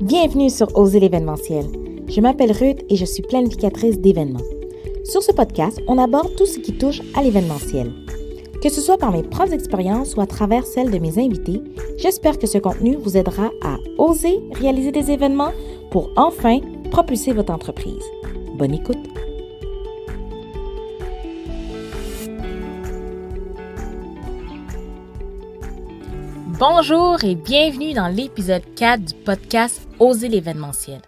Bienvenue sur Oser l'événementiel. Je m'appelle Ruth et je suis planificatrice d'événements. Sur ce podcast, on aborde tout ce qui touche à l'événementiel. Que ce soit par mes propres expériences ou à travers celles de mes invités, j'espère que ce contenu vous aidera à oser réaliser des événements pour enfin propulser votre entreprise. Bonne écoute! Bonjour et bienvenue dans l'épisode 4 du podcast Oser l'événementiel.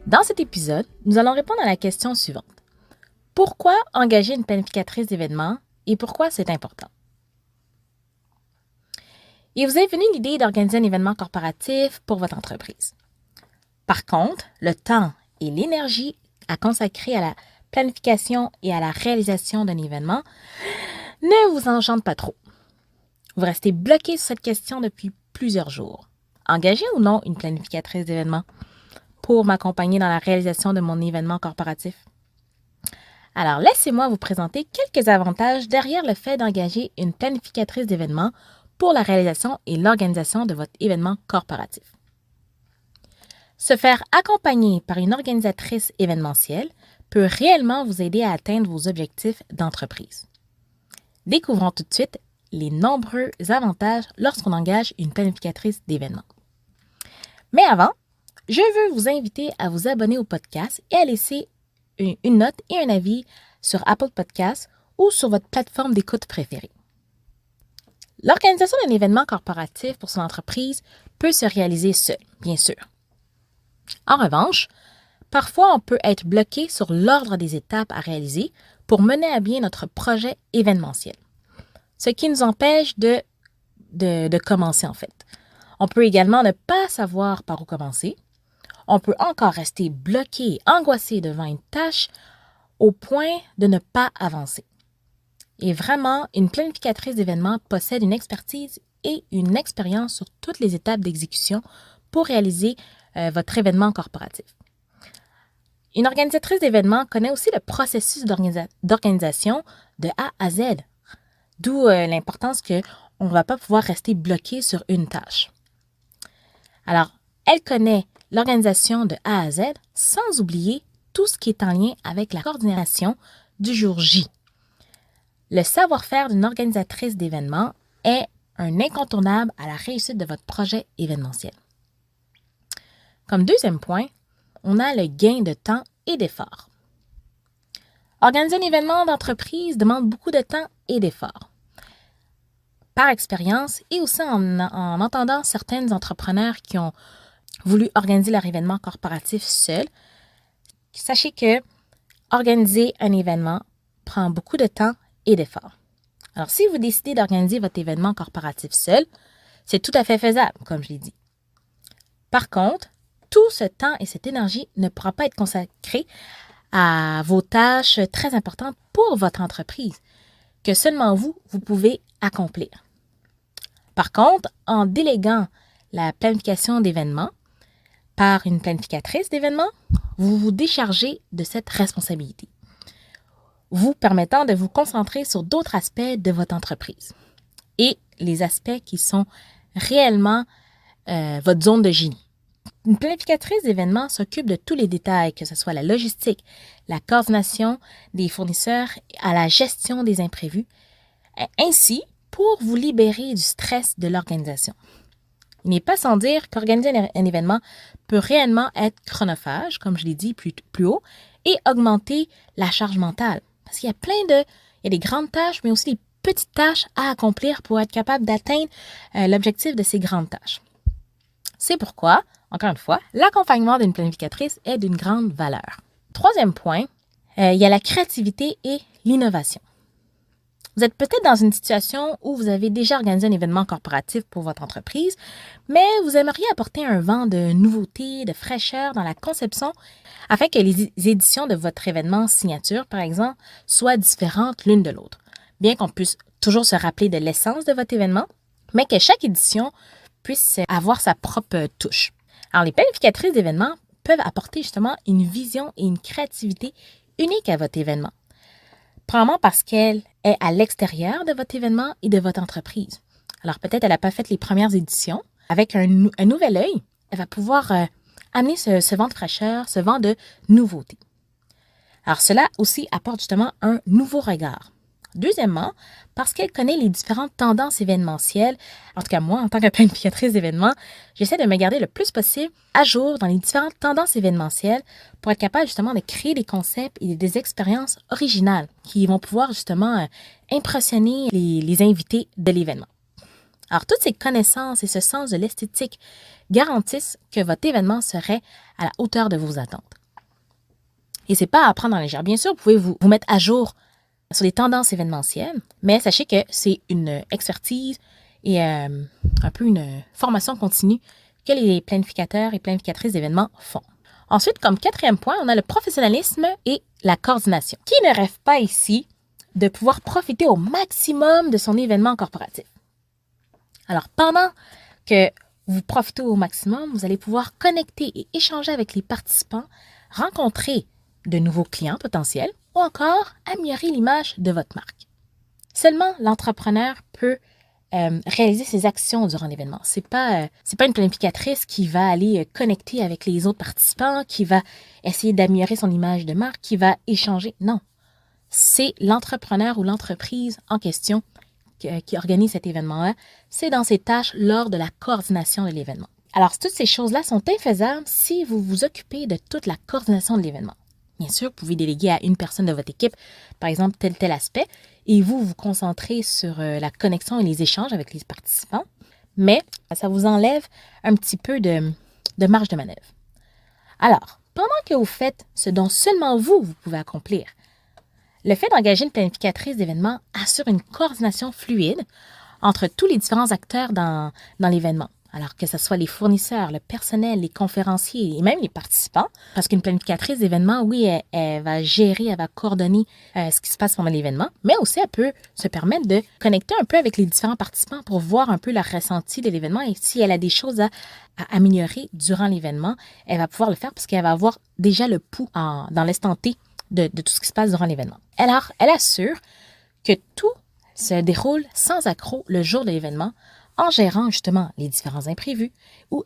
Dans cet épisode, nous allons répondre à la question suivante. Pourquoi engager une planificatrice d'événements et pourquoi c'est important? Il vous est venu l'idée d'organiser un événement corporatif pour votre entreprise. Par contre, le temps et l'énergie à consacrer à la planification et à la réalisation d'un événement ne vous enchantent pas trop. Vous restez bloqué sur cette question depuis plusieurs jours. Engager ou non une planificatrice d'événements pour m'accompagner dans la réalisation de mon événement corporatif? Alors, laissez-moi vous présenter quelques avantages derrière le fait d'engager une planificatrice d'événements pour la réalisation et l'organisation de votre événement corporatif. Se faire accompagner par une organisatrice événementielle peut réellement vous aider à atteindre vos objectifs d'entreprise. Découvrons tout de suite les nombreux avantages lorsqu'on engage une planificatrice d'événements. Mais avant, je veux vous inviter à vous abonner au podcast et à laisser une note et un avis sur Apple Podcasts ou sur votre plateforme d'écoute préférée. L'organisation d'un événement corporatif pour son entreprise peut se réaliser seule, bien sûr. En revanche, parfois on peut être bloqué sur l'ordre des étapes à réaliser pour mener à bien notre projet événementiel. Ce qui nous empêche de commencer en fait. On peut également ne pas savoir par où commencer. On peut encore rester bloqué, angoissé devant une tâche au point de ne pas avancer. Et vraiment, une planificatrice d'événements possède une expertise et une expérience sur toutes les étapes d'exécution pour réaliser votre événement corporatif. Une organisatrice d'événements connaît aussi le processus d'organisation de A à Z. D'où l'importance qu'on ne va pas pouvoir rester bloqué sur une tâche. Alors, elle connaît l'organisation de A à Z sans oublier tout ce qui est en lien avec la coordination du jour J. Le savoir-faire d'une organisatrice d'événements est un incontournable à la réussite de votre projet événementiel. Comme deuxième point, on a le gain de temps et d'effort. Organiser un événement d'entreprise demande beaucoup de temps et d'efforts. Par expérience et aussi en entendant certains entrepreneurs qui ont voulu organiser leur événement corporatif seuls, sachez que organiser un événement prend beaucoup de temps et d'efforts. Alors, si vous décidez d'organiser votre événement corporatif seul, c'est tout à fait faisable, comme je l'ai dit. Par contre, tout ce temps et cette énergie ne pourra pas être consacré à vos tâches très importantes pour votre entreprise, que seulement vous pouvez accomplir. Par contre, en déléguant la planification d'événements par une planificatrice d'événements, vous vous déchargez de cette responsabilité, vous permettant de vous concentrer sur d'autres aspects de votre entreprise et les aspects qui sont réellement votre zone de génie. Une planificatrice d'événements s'occupe de tous les détails, que ce soit la logistique, la coordination des fournisseurs, à la gestion des imprévus, ainsi pour vous libérer du stress de l'organisation. Il n'est pas sans dire qu'organiser un événement peut réellement être chronophage, comme je l'ai dit plus haut, et augmenter la charge mentale. Parce qu'il y a des grandes tâches, mais aussi des petites tâches à accomplir pour être capable d'atteindre l'objectif de ces grandes tâches. C'est pourquoi, encore une fois, l'accompagnement d'une planificatrice est d'une grande valeur. Troisième point, il y a la créativité et l'innovation. Vous êtes peut-être dans une situation où vous avez déjà organisé un événement corporatif pour votre entreprise, mais vous aimeriez apporter un vent de nouveauté, de fraîcheur dans la conception afin que les éditions de votre événement signature, par exemple, soient différentes l'une de l'autre. Bien qu'on puisse toujours se rappeler de l'essence de votre événement, mais que chaque édition puisse avoir sa propre touche. Alors, les planificatrices d'événements peuvent apporter justement une vision et une créativité unique à votre événement. Premièrement parce qu'elle est à l'extérieur de votre événement et de votre entreprise. Alors peut-être elle n'a pas fait les premières éditions. Avec un nouvel œil, elle va pouvoir amener ce vent de fraîcheur, ce vent de nouveauté. Alors, cela aussi apporte justement un nouveau regard. Deuxièmement, parce qu'elle connaît les différentes tendances événementielles. En tout cas, moi, en tant que planificatrice d'événements, j'essaie de me garder le plus possible à jour dans les différentes tendances événementielles pour être capable justement de créer des concepts et des expériences originales qui vont pouvoir justement impressionner les invités de l'événement. Alors, toutes ces connaissances et ce sens de l'esthétique garantissent que votre événement serait à la hauteur de vos attentes. Et c'est pas à prendre en légère. Bien sûr, vous pouvez vous mettre à jour sur les tendances événementielles, mais sachez que c'est une expertise et un peu une formation continue que les planificateurs et planificatrices d'événements font. Ensuite, comme quatrième point, on a le professionnalisme et la coordination. Qui ne rêve pas ici de pouvoir profiter au maximum de son événement corporatif? Alors, pendant que vous profitez au maximum, vous allez pouvoir connecter et échanger avec les participants, rencontrer de nouveaux clients potentiels ou encore améliorer l'image de votre marque. Seulement l'entrepreneur peut réaliser ses actions durant l'événement. C'est pas une planificatrice qui va aller connecter avec les autres participants, qui va essayer d'améliorer son image de marque, qui va échanger. Non, c'est l'entrepreneur ou l'entreprise en question qui organise cet événement-là. C'est dans ses tâches lors de la coordination de l'événement. Alors, toutes ces choses-là sont infaisables si vous vous occupez de toute la coordination de l'événement. Bien sûr, vous pouvez déléguer à une personne de votre équipe, par exemple, tel aspect, et vous concentrez sur la connexion et les échanges avec les participants, mais ça vous enlève un petit peu de marge de manœuvre. Alors, pendant que vous faites ce dont seulement vous pouvez accomplir, le fait d'engager une planificatrice d'événements assure une coordination fluide entre tous les différents acteurs dans l'événement. Alors que ce soit les fournisseurs, le personnel, les conférenciers et même les participants. Parce qu'une planificatrice d'événement, oui, elle va gérer, elle va coordonner ce qui se passe pendant l'événement, mais aussi elle peut se permettre de connecter un peu avec les différents participants pour voir un peu leur ressenti de l'événement et si elle a des choses à améliorer durant l'événement, elle va pouvoir le faire parce qu'elle va avoir déjà le pouls dans l'instant T de tout ce qui se passe durant l'événement. Alors, elle assure que tout se déroule sans accroc le jour de l'événement en gérant justement les différents imprévus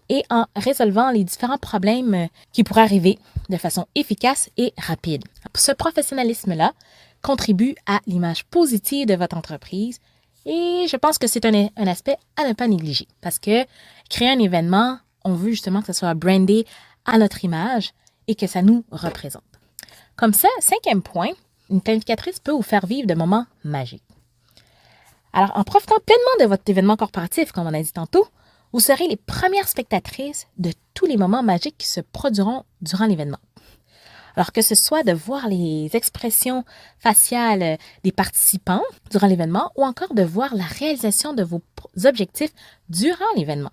et en résolvant les différents problèmes qui pourraient arriver de façon efficace et rapide. Ce professionnalisme-là contribue à l'image positive de votre entreprise et je pense que c'est un aspect à ne pas négliger parce que créer un événement, on veut justement que ce soit brandé à notre image et que ça nous représente. Comme ça, cinquième point, une planificatrice peut vous faire vivre de moments magiques. Alors, en profitant pleinement de votre événement corporatif, comme on a dit tantôt, vous serez les premières spectatrices de tous les moments magiques qui se produiront durant l'événement. Alors que ce soit de voir les expressions faciales des participants durant l'événement ou encore de voir la réalisation de vos objectifs durant l'événement.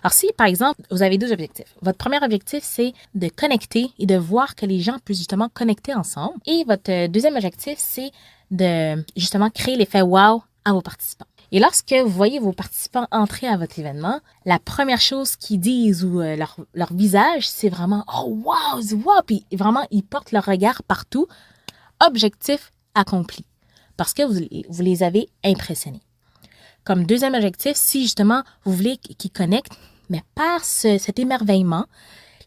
Alors si, par exemple, vous avez deux objectifs. Votre premier objectif, c'est de connecter et de voir que les gens puissent justement connecter ensemble. Et votre deuxième objectif, c'est de justement créer l'effet « wow » à vos participants. Et lorsque vous voyez vos participants entrer à votre événement, la première chose qu'ils disent ou leur visage, c'est vraiment « oh wow, wow », puis vraiment, ils portent leur regard partout. Objectif accompli, parce que vous les avez impressionnés. Comme deuxième objectif, si justement vous voulez qu'ils connectent, mais par cet émerveillement,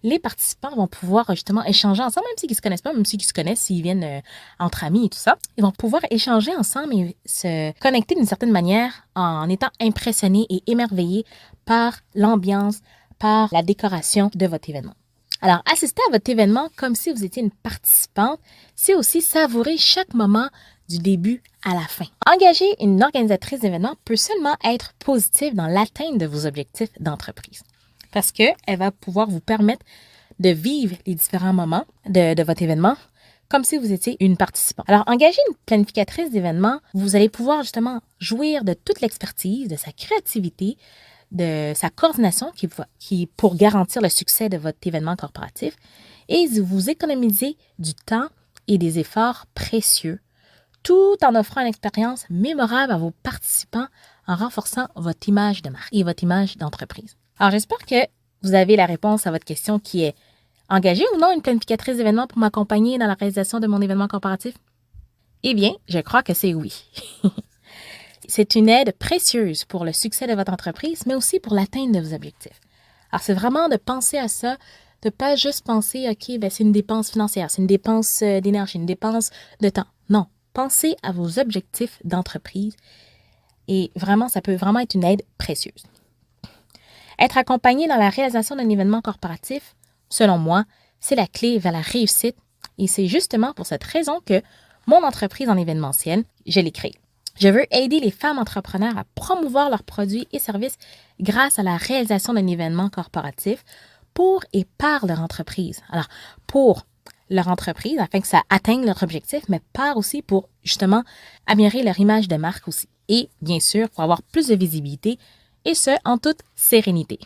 les participants vont pouvoir justement échanger ensemble, même s'ils ne se connaissent pas, même s'ils se connaissent, s'ils viennent entre amis et tout ça. Ils vont pouvoir échanger ensemble et se connecter d'une certaine manière en étant impressionnés et émerveillés par l'ambiance, par la décoration de votre événement. Alors, assister à votre événement comme si vous étiez une participante, c'est aussi savourer chaque moment du début à la fin. Engager une organisatrice d'événements peut seulement être positif dans l'atteinte de vos objectifs d'entreprise parce qu'elle va pouvoir vous permettre de vivre les différents moments de votre événement comme si vous étiez une participante. Alors, engager une planificatrice d'événements, vous allez pouvoir justement jouir de toute l'expertise, de sa créativité, de sa coordination qui pour garantir le succès de votre événement corporatif et vous économiser du temps et des efforts précieux tout en offrant une expérience mémorable à vos participants en renforçant votre image de marque et votre image d'entreprise. Alors, j'espère que vous avez la réponse à votre question qui est engager ou non une planificatrice d'événements pour m'accompagner dans la réalisation de mon événement corporatif? Eh bien, je crois que c'est oui. C'est une aide précieuse pour le succès de votre entreprise, mais aussi pour l'atteinte de vos objectifs. Alors, c'est vraiment de penser à ça de ne pas juste penser, OK, c'est une dépense financière, c'est une dépense d'énergie, une dépense de temps. Non, pensez à vos objectifs d'entreprise et vraiment, ça peut vraiment être une aide précieuse. Être accompagné dans la réalisation d'un événement corporatif, selon moi, c'est la clé vers la réussite et c'est justement pour cette raison que mon entreprise en événementiel, je l'ai créée. Je veux aider les femmes entrepreneurs à promouvoir leurs produits et services grâce à la réalisation d'un événement corporatif pour et par leur entreprise. Alors, pour leur entreprise, afin que ça atteigne leur objectif, mais par aussi pour justement améliorer leur image de marque aussi. Et bien sûr, pour avoir plus de visibilité et ce, en toute sérénité.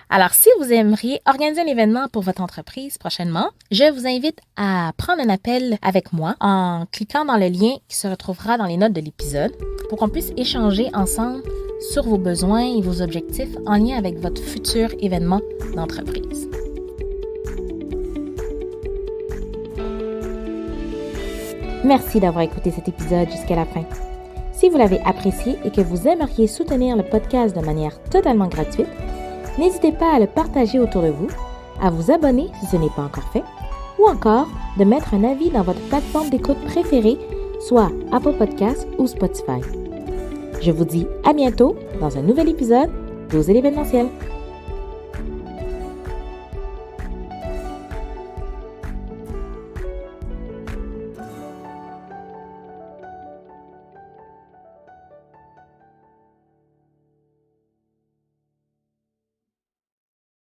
Alors, si vous aimeriez organiser un événement pour votre entreprise prochainement, je vous invite à prendre un appel avec moi en cliquant dans le lien qui se retrouvera dans les notes de l'épisode pour qu'on puisse échanger ensemble sur vos besoins et vos objectifs en lien avec votre futur événement d'entreprise. Merci d'avoir écouté cet épisode jusqu'à la fin. Si vous l'avez apprécié et que vous aimeriez soutenir le podcast de manière totalement gratuite, n'hésitez pas à le partager autour de vous, à vous abonner si ce n'est pas encore fait, ou encore de mettre un avis dans votre plateforme d'écoute préférée, soit Apple Podcasts ou Spotify. Je vous dis à bientôt dans un nouvel épisode d'Oser l'événementiel.